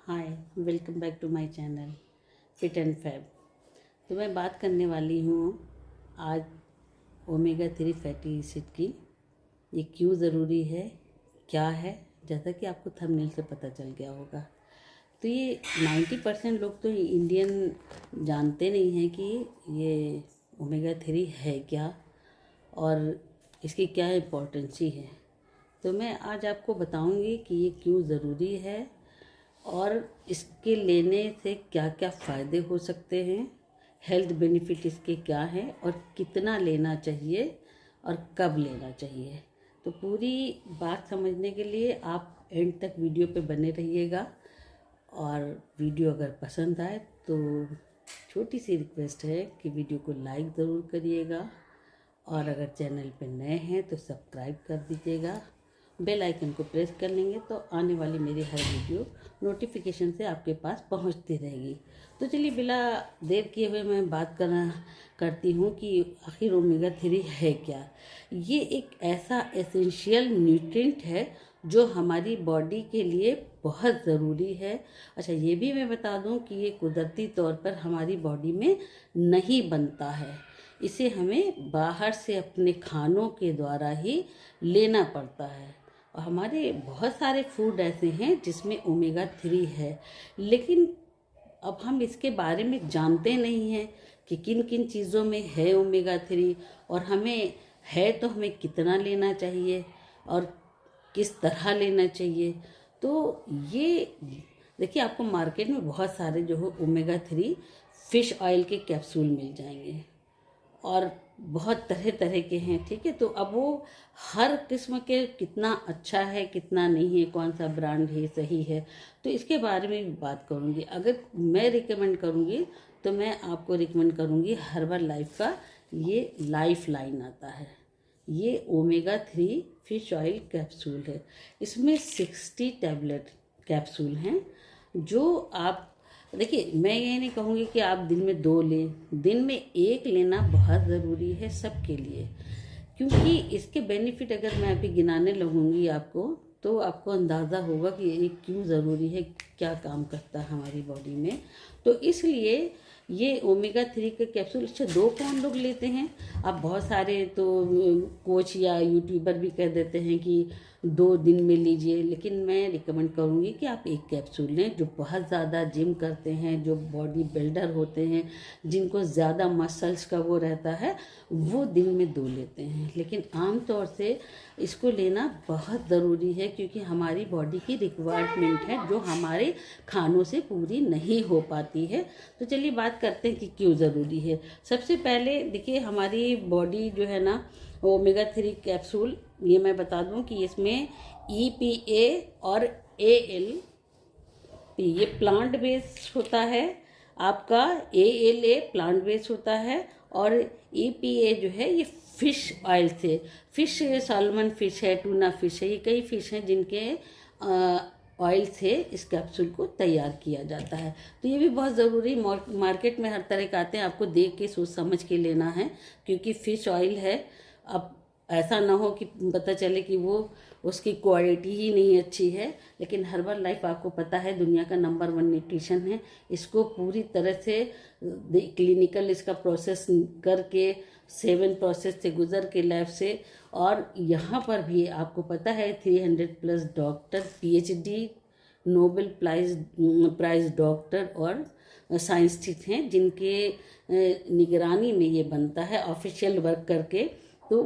Hi, welcome back to my channel fit and fab. तो मैं बात करने वाली हूँ आज ओमेगा 3 फैटी एसिड की। ये क्यों ज़रूरी है, क्या है, जैसा कि आपको थंबनेल से पता चल गया होगा। तो ये 90% लोग तो इंडियन जानते नहीं हैं कि ये ओमेगा 3 है क्या और इसकी क्या इम्पोर्टेंसी है। तो मैं आज आपको बताऊंगी कि ये क्यों ज़रूरी है और इसके लेने से क्या क्या फ़ायदे हो सकते हैं, हेल्थ बेनिफिट इसके क्या हैं और कितना लेना चाहिए और कब लेना चाहिए। तो पूरी बात समझने के लिए आप एंड तक वीडियो पे बने रहिएगा। और वीडियो अगर पसंद आए तो छोटी सी रिक्वेस्ट है कि वीडियो को लाइक ज़रूर करिएगा और अगर चैनल पे नए हैं तो सब्सक्राइब कर दीजिएगा। बेल आइकन को प्रेस कर लेंगे तो आने वाली मेरी हर वीडियो नोटिफिकेशन से आपके पास पहुंचती रहेगी। तो चलिए बिना देर किए हुए मैं बात करती हूँ कि आखिर ओमेगा 3 है क्या। ये एक ऐसा एसेंशियल न्यूट्रिएंट है जो हमारी बॉडी के लिए बहुत ज़रूरी है। अच्छा, ये भी मैं बता दूं कि ये कुदरती तौर पर हमारी बॉडी में नहीं बनता है। इसे हमें बाहर से अपने खानों के द्वारा ही लेना पड़ता है। और हमारे बहुत सारे फूड ऐसे हैं जिसमें ओमेगा 3 है, लेकिन अब हम इसके बारे में जानते नहीं हैं कि किन किन चीज़ों में है ओमेगा 3 और हमें है तो हमें कितना लेना चाहिए और किस तरह लेना चाहिए। तो ये देखिए, आपको मार्केट में बहुत सारे जो है ओमेगा 3 फिश ऑयल के कैप्सूल मिल जाएंगे और बहुत तरह तरह के हैं, ठीक है। तो अब वो हर किस्म के कितना अच्छा है कितना नहीं है, कौन सा ब्रांड है सही है, तो इसके बारे में भी बात करूँगी। अगर मैं रिकमेंड करूँगी तो मैं आपको रिकमेंड करूँगी हर्बल लाइफ का ये लाइफ लाइन आता है। ये ओमेगा 3 फिश ऑयल कैप्सूल है। इसमें 60 टैबलेट कैप्सूल हैं जो आप देखिए, मैं ये नहीं कहूँगी कि आप दिन में 2 लें, दिन में 1 लेना बहुत ज़रूरी है सबके लिए। क्योंकि इसके बेनिफिट अगर मैं अभी गिनाने लगूँगी आपको तो आपको अंदाज़ा होगा कि ये क्यों ज़रूरी है, क्या काम करता है हमारी बॉडी में। तो इसलिए ये ओमेगा 3 के कैप्सूल अच्छा 2 कौन लोग लेते हैं। अब बहुत सारे तो कोच या यूट्यूबर भी कह देते हैं कि 2 दिन में लीजिए, लेकिन मैं रिकमेंड करूँगी कि आप 1 कैप्सूल लें। जो बहुत ज़्यादा जिम करते हैं, जो बॉडी बिल्डर होते हैं, जिनको ज़्यादा मसल्स का वो रहता है, वो दिन में 2 लेते हैं। लेकिन आम तौर से इसको लेना बहुत ज़रूरी है क्योंकि हमारी बॉडी की रिक्वायरमेंट है जो हमारे खानों से पूरी नहीं हो पाती है। तो चलिए बात करते हैं कि क्यों ज़रूरी है। सबसे पहले देखिए, हमारी बॉडी जो है ना, ओमेगा 3 कैप्सूल, ये मैं बता दूं कि इसमें EPA और ALP ये प्लांट बेस्ड होता है। आपका ALA प्लांट बेस्ड होता है और EPA जो है ये फिश ऑयल से, फिश साल्मन फिश है, टूना फिश है, ये कई फिश हैं जिनके ऑयल से इस कैप्सूल को तैयार किया जाता है। तो ये भी बहुत ज़रूरी, मार्केट में हर तरह के आते हैं, आपको देख के सोच समझ के लेना है क्योंकि फ़िश ऑयल है। अब ऐसा ना हो कि पता चले कि वो उसकी क्वालिटी ही नहीं अच्छी है। लेकिन हर्बल लाइफ आपको पता है दुनिया का नंबर 1 न्यूट्रिशन है। इसको पूरी तरह से क्लिनिकल इसका प्रोसेस करके 7 प्रोसेस से गुजर के लैब से, और यहाँ पर भी आपको पता है 300+ doctor, PhD, Nobel prize doctor और साइंटिस्ट हैं जिनके निगरानी में ये बनता है ऑफिशियल वर्क करके। तो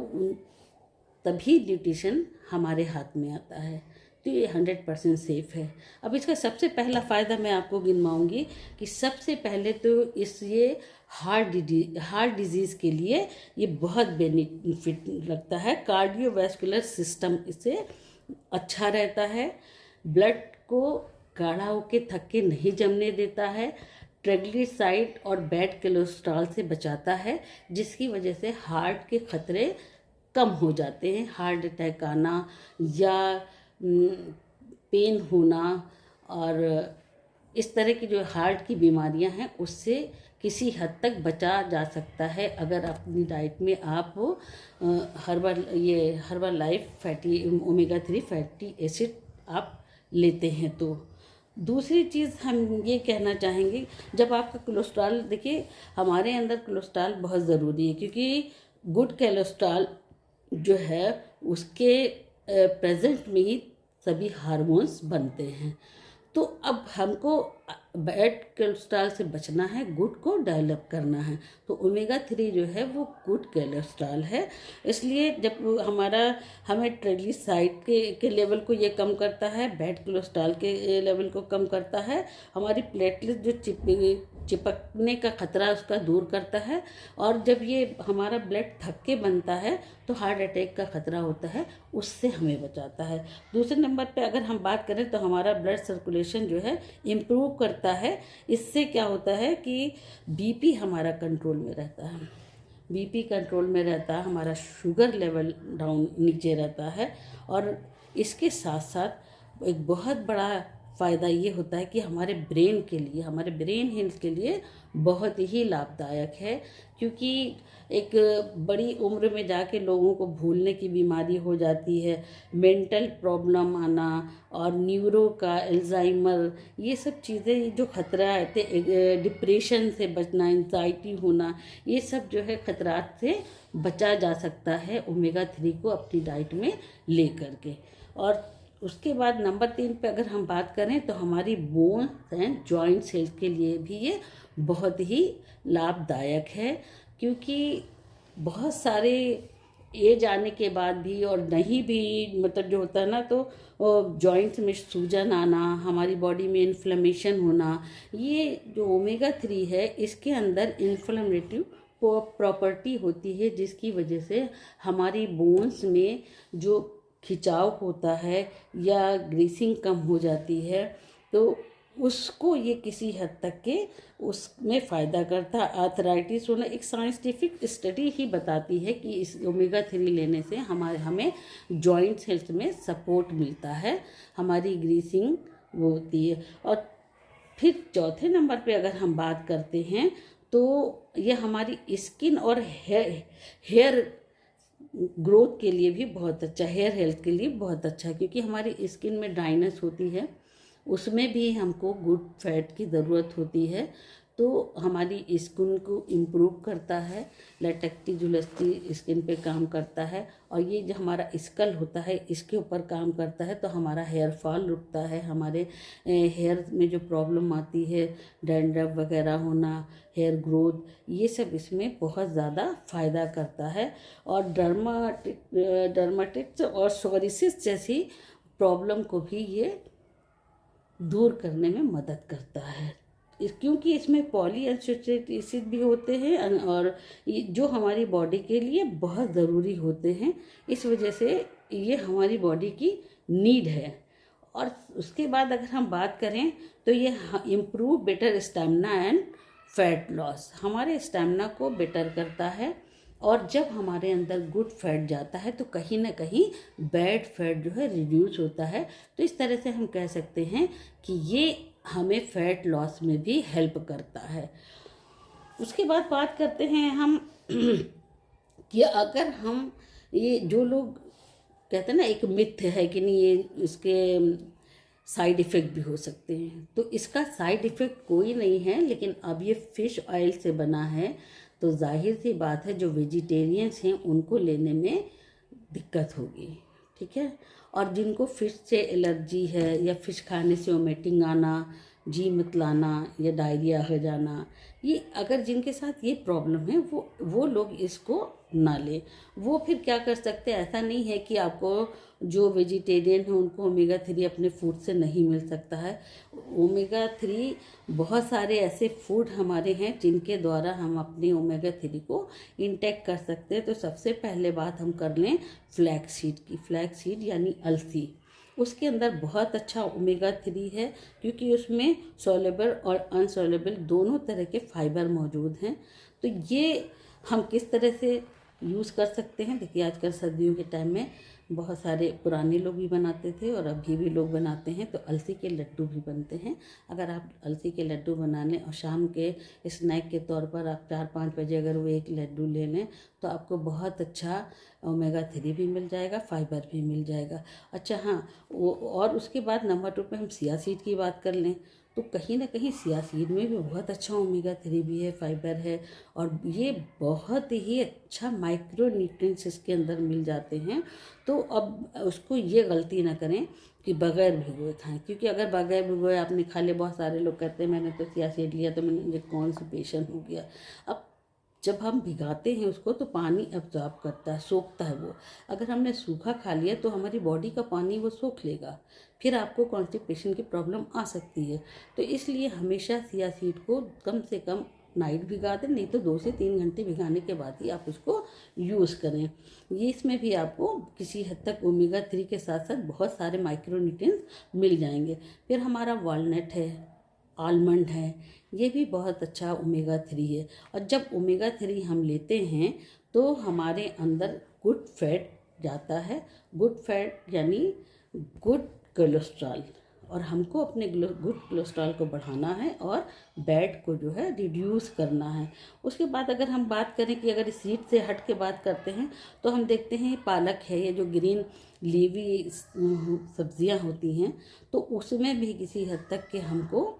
तभी न्यूट्रिशन हमारे हाथ में आता है। तो ये 100% सेफ़ है। अब इसका सबसे पहला फ़ायदा मैं आपको गिनवाऊंगी कि सबसे पहले तो ये हार्ट डिजीज़ के लिए ये बहुत बेनिफिट लगता है। कार्डियोवैस्कुलर सिस्टम इससे अच्छा रहता है, ब्लड को गाढ़ा होकर थक्के नहीं जमने देता है, ट्राइग्लिसराइड और बैड कोलेस्ट्रॉल से बचाता है, जिसकी वजह से हार्ट के खतरे कम हो जाते हैं। हार्ट अटैक आना या पेन होना और इस तरह की जो हार्ट की बीमारियां हैं उससे किसी हद तक बचा जा सकता है अगर अपनी डाइट में आप herbal life fatty omega 3 fatty acid आप लेते हैं। तो दूसरी चीज़ हम ये कहना चाहेंगे, जब आपका कोलेस्ट्रॉल, देखिए हमारे अंदर कोलेस्ट्रॉल बहुत ज़रूरी है, क्योंकि गुड कोलेस्ट्रॉल जो है उसके प्रेजेंट में ही सभी हार्मोन्स बनते हैं। तो अब हमको बैड कोलेस्ट्रॉल से बचना है, गुड को डेवलप करना है। तो ओमेगा 3 जो है वो गुड कोलेस्ट्रॉल है। इसलिए जब हमें ट्राइग्लिसराइड के लेवल को ये कम करता है, बैड कोलेस्ट्रॉल के लेवल को कम करता है, हमारी प्लेटलेट जो चिपकने का खतरा उसका दूर करता है। और जब ये हमारा ब्लड थक के बनता है तो हार्ट अटैक का खतरा होता है, उससे हमें बचाता है। दूसरे नंबर पे अगर हम बात करें तो हमारा ब्लड सर्कुलेशन जो है इम्प्रूव करता है। इससे क्या होता है कि बीपी हमारा कंट्रोल में रहता है, बीपी कंट्रोल में रहता है, हमारा शुगर लेवल डाउन नीचे रहता है। और इसके साथ साथ एक बहुत बड़ा फ़ायदा ये होता है कि हमारे ब्रेन के लिए, हमारे ब्रेन हेल्थ के लिए बहुत ही लाभदायक है। क्योंकि एक बड़ी उम्र में जाके लोगों को भूलने की बीमारी हो जाती है, मेंटल प्रॉब्लम आना और न्यूरो का, अल्जाइमर, ये सब चीज़ें जो खतरा है, डिप्रेशन से बचना, एंजाइटी होना, ये सब जो है खतरात से बचा जा सकता है ओमेगा 3 को अपनी डाइट में ले करके। और उसके बाद नंबर 3 पे अगर हम बात करें तो हमारी बोन्स एंड जॉइंट्स हेल्थ के लिए भी ये बहुत ही लाभदायक है। क्योंकि बहुत सारे एज आने के बाद भी और नहीं भी, मतलब जो होता है ना, तो जॉइंट्स में सूजन आना, हमारी बॉडी में इन्फ्लेमेशन होना, ये जो ओमेगा 3 है इसके अंदर इन्फ्लेमेटिव प्रॉपर्टी होती है, जिसकी वजह से हमारी बोन्स में जो खिंचाव होता है या ग्रीसिंग कम हो जाती है, तो उसको ये किसी हद तक के उसमें फ़ायदा करता है। आर्थराइटिस होना, एक साइंटिफिक स्टडी ही बताती है कि इस ओमेगा 3 लेने से हमें जॉइंट्स हेल्थ में सपोर्ट मिलता है, हमारी ग्रीसिंग वो होती है। और फिर चौथे नंबर पे अगर हम बात करते हैं तो ये हमारी स्किन और हेयर ग्रोथ के लिए भी बहुत अच्छा, हेयर हेल्थ के लिए बहुत अच्छा है। क्योंकि हमारी स्किन में ड्राइनेस होती है, उसमें भी हमको गुड फैट की ज़रूरत होती है, तो हमारी स्किन को इम्प्रूव करता है, लटकती झुलसती स्किन पे काम करता है। और ये जो हमारा स्कल होता है इसके ऊपर काम करता है, तो हमारा हेयर फॉल रुकता है, हमारे हेयर में जो प्रॉब्लम आती है, डैंड्रफ वगैरह होना, हेयर ग्रोथ, ये सब इसमें बहुत ज़्यादा फ़ायदा करता है। और डर्माटिक्स और सोरियासिस जैसी प्रॉब्लम को भी ये दूर करने में मदद करता है। क्योंकि इसमें पॉलीअनसैचुरेटेड एसिड भी होते हैं और जो हमारी बॉडी के लिए बहुत ज़रूरी होते हैं, इस वजह से ये हमारी बॉडी की नीड है। और उसके बाद अगर हम बात करें तो ये improve better stamina and fat loss, हमारे स्टेमिना को बेटर करता है। और जब हमारे अंदर गुड फैट जाता है तो कहीं ना कहीं बैड फैट जो है रिड्यूस होता है। तो इस तरह से हम कह सकते हैं कि ये हमें फैट लॉस में भी हेल्प करता है। उसके बाद बात करते हैं हम कि अगर हम, ये जो लोग कहते हैं ना, एक मिथ है कि नहीं ये इसके साइड इफ़ेक्ट भी हो सकते हैं, तो इसका साइड इफ़ेक्ट कोई नहीं है। लेकिन अब ये फ़िश ऑयल से बना है, तो जाहिर सी बात है जो वेजिटेरियंस हैं उनको लेने में दिक्कत होगी, ठीक है। और जिनको फ़िश से एलर्जी है या फ़िश खाने से वोमिटिंग आना, जी मितलाना या डायरिया हो जाना, ये अगर जिनके साथ ये प्रॉब्लम है वो लोग इसको ना लें। वो फिर क्या कर सकते हैं, ऐसा नहीं है कि आपको जो वेजिटेरियन है उनको ओमेगा 3 अपने फूड से नहीं मिल सकता है। ओमेगा 3 बहुत सारे ऐसे फूड हमारे हैं जिनके द्वारा हम अपने ओमेगा 3 को इंटेक कर सकते हैं। तो सबसे पहले बात हम कर लें फ्लैक्स सीड की। फ्लैक्स सीड यानी अलसी, उसके अंदर बहुत अच्छा ओमेगा 3 है, क्योंकि उसमें सॉल्युबल और अनसॉल्युबल दोनों तरह के फाइबर मौजूद हैं। तो ये हम किस तरह से यूज़ कर सकते हैं, देखिए आजकल सर्दियों के टाइम में बहुत सारे पुराने लोग भी बनाते थे और अभी भी लोग बनाते हैं, तो अलसी के लड्डू भी बनते हैं। अगर आप अलसी के लड्डू बना लें और शाम के स्नैक के तौर पर आप 4-5 बजे अगर वो एक लड्डू ले लें तो आपको बहुत अच्छा ओमेगा 3 भी मिल जाएगा, फाइबर भी मिल जाएगा। अच्छा हाँ, वो और उसके बाद नंबर 2 पे हम चिया सीड की बात कर लें तो कहीं ना कहीं चिया सीड में भी बहुत अच्छा ओमेगा 3 भी है, फाइबर है, और ये बहुत ही अच्छा माइक्रो न्यूट्रिएंट्स इसके अंदर मिल जाते हैं। तो अब उसको ये गलती ना करें कि बगैर भिगोए खाएं, क्योंकि अगर बगैर भिगोए आपने खा लिया, बहुत सारे लोग कहते हैं मैंने तो चिया सीड लिया तो मुझे कॉन्स्टिपेशन हो गया। अब जब हम भिगाते हैं उसको तो पानी अब्जॉर्ब करता है, सोखता है वो। अगर हमने सूखा खा लिया तो हमारी बॉडी का पानी वो सोख लेगा, फिर आपको कॉन्स्टिपेशन की प्रॉब्लम आ सकती है। तो इसलिए हमेशा चिया सीड को कम से कम नाइट भिगा दें, नहीं तो 2 से 3 घंटे भिगाने के बाद ही आप उसको यूज़ करें। ये इसमें भी आपको किसी हद तक ओमेगा 3 के साथ साथ बहुत सारे माइक्रोन्यूट्रिएंट्स मिल जाएंगे। फिर हमारा वॉलनट है, आलमंड है, ये भी बहुत अच्छा ओमेगा 3 है। और जब ओमेगा 3 हम लेते हैं तो हमारे अंदर गुड फैट जाता है, गुड फैट यानी गुड कोलेस्ट्रॉल, और हमको अपने गुड कोलेस्ट्रॉल को बढ़ाना है और बैड को जो है रिड्यूस करना है। उसके बाद अगर हम बात करें कि अगर सीड से हट के बात करते हैं तो हम देखते हैं पालक है, ये जो ग्रीन लीवी सब्जियां होती हैं, तो उसमें भी किसी हद तक के हमको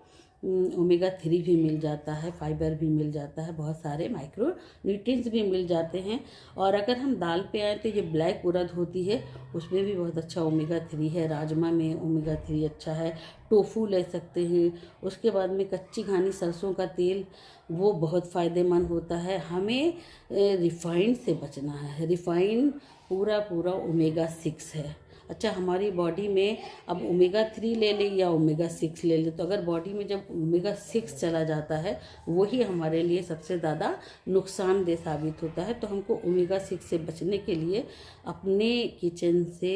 ओमेगा 3 भी मिल जाता है, फाइबर भी मिल जाता है, बहुत सारे माइक्रो न्यूट्रिएंट्स भी मिल जाते हैं। और अगर हम दाल पे आए तो ये ब्लैक उड़द होती है, उसमें भी बहुत अच्छा ओमेगा 3 है। राजमा में ओमेगा 3 अच्छा है, टोफू ले सकते हैं। उसके बाद में कच्ची घानी सरसों का तेल, वो बहुत फ़ायदेमंद होता है। हमें रिफाइंड से बचना है, रिफाइंड पूरा पूरा ओमेगा 6 है। अच्छा, हमारी बॉडी में अब ओमेगा 3 ले लें या ओमेगा 6 ले लें, तो अगर बॉडी में जब ओमेगा 6 चला जाता है वही हमारे लिए सबसे ज़्यादा नुकसानदेह साबित होता है। तो हमको ओमेगा 6 से बचने के लिए अपने किचन से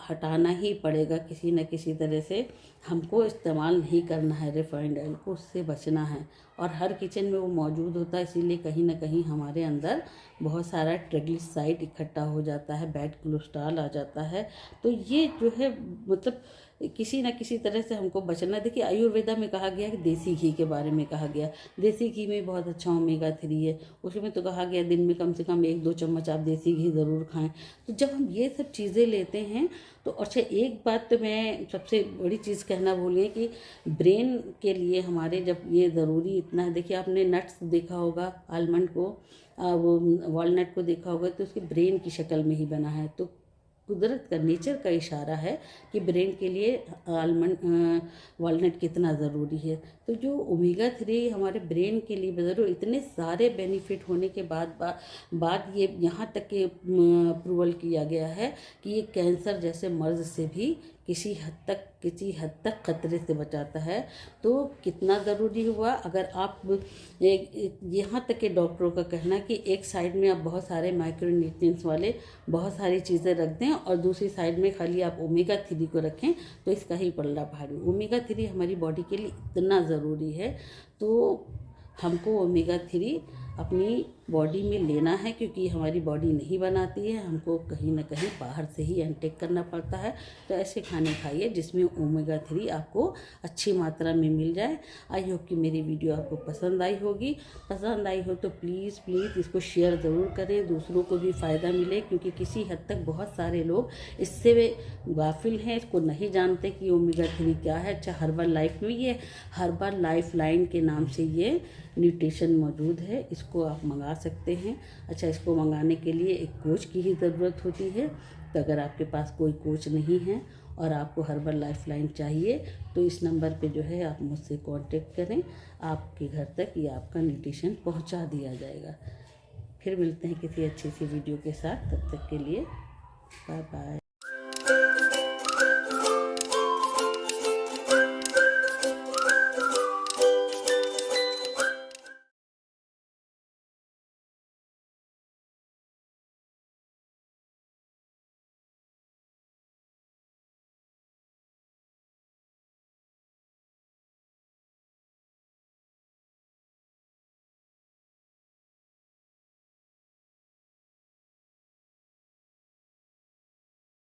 हटाना ही पड़ेगा, किसी न किसी तरह से हमको इस्तेमाल नहीं करना है रिफाइंड ऑयल को, उससे बचना है। और हर किचन में वो मौजूद होता है, इसीलिए कहीं ना कहीं हमारे अंदर बहुत सारा ट्रिग्लिसराइड इकट्ठा हो जाता है, बैड कोलेस्ट्रॉल आ जाता है। तो ये जो है मतलब किसी न किसी तरह से हमको बचना। देखिए आयुर्वेदा में कहा गया कि देसी घी के बारे में कहा गया, देसी घी में बहुत अच्छा ओमेगा 3 है। उसमें तो कहा गया दिन में कम से कम 1-2 चम्मच आप देसी घी ज़रूर खाएं। तो जब हम ये सब चीज़ें लेते हैं तो अच्छा, एक बात तो मैं सबसे बड़ी चीज़ कहना भूल गई कि ब्रेन के लिए हमारे जब ये ज़रूरी इतना है, देखिए आपने नट्स देखा होगा, आलमंड को वो वॉलनट को देखा होगा, तो उसके ब्रेन की शक्ल में ही बना है। तो कुदरत का, नेचर का इशारा है कि ब्रेन के लिए आलमंड वॉलनट कितना ज़रूरी है। तो जो ओमेगा 3 हमारे ब्रेन के लिए ज़रूर, इतने सारे बेनिफिट होने के बाद ये यहाँ तक के अप्रूवल किया गया है कि ये कैंसर जैसे मर्ज से भी किसी हद तक खतरे से बचाता है। तो कितना ज़रूरी हुआ, अगर आप यहाँ तक के डॉक्टरों का कहना है कि एक साइड में आप बहुत सारे माइक्रोन्यूट्रिएंट्स वाले बहुत सारी चीज़ें रख दें और दूसरी साइड में खाली आप ओमेगा 3 को रखें, तो इसका ही पल्ला भारी। ओमेगा 3 हमारी बॉडी के लिए इतना ज़रूरी है, तो हमको ओमेगा 3 अपनी बॉडी में लेना है, क्योंकि हमारी बॉडी नहीं बनाती है, हमको कहीं ना कहीं बाहर से ही इनटेक करना पड़ता है। तो ऐसे खाने खाइए जिसमें ओमेगा 3 आपको अच्छी मात्रा में मिल जाए। आई होप कि मेरी वीडियो आपको पसंद आई होगी। पसंद आई हो तो प्लीज़ इसको शेयर ज़रूर करें, दूसरों को भी फ़ायदा मिले, क्योंकि किसी हद तक बहुत सारे लोग इससे गाफिल हैं, इसको नहीं जानते कि ओमेगा 3 क्या है। अच्छा, हर्बल लाइफ में ये हर्बल लाइफ लाइन के नाम से ये न्यूट्रिशन मौजूद है, इसको आप मंगा सकते हैं। अच्छा, इसको मंगाने के लिए एक कोच की ही ज़रूरत होती है। तो अगर आपके पास कोई कोच नहीं है और आपको हर्बल लाइफ लाइन चाहिए तो इस नंबर पे जो है आप मुझसे कांटेक्ट करें, आपके घर तक ये आपका न्यूट्रिशन पहुंचा दिया जाएगा। फिर मिलते हैं किसी अच्छी सी वीडियो के साथ, तब तक के लिए बाय बाय।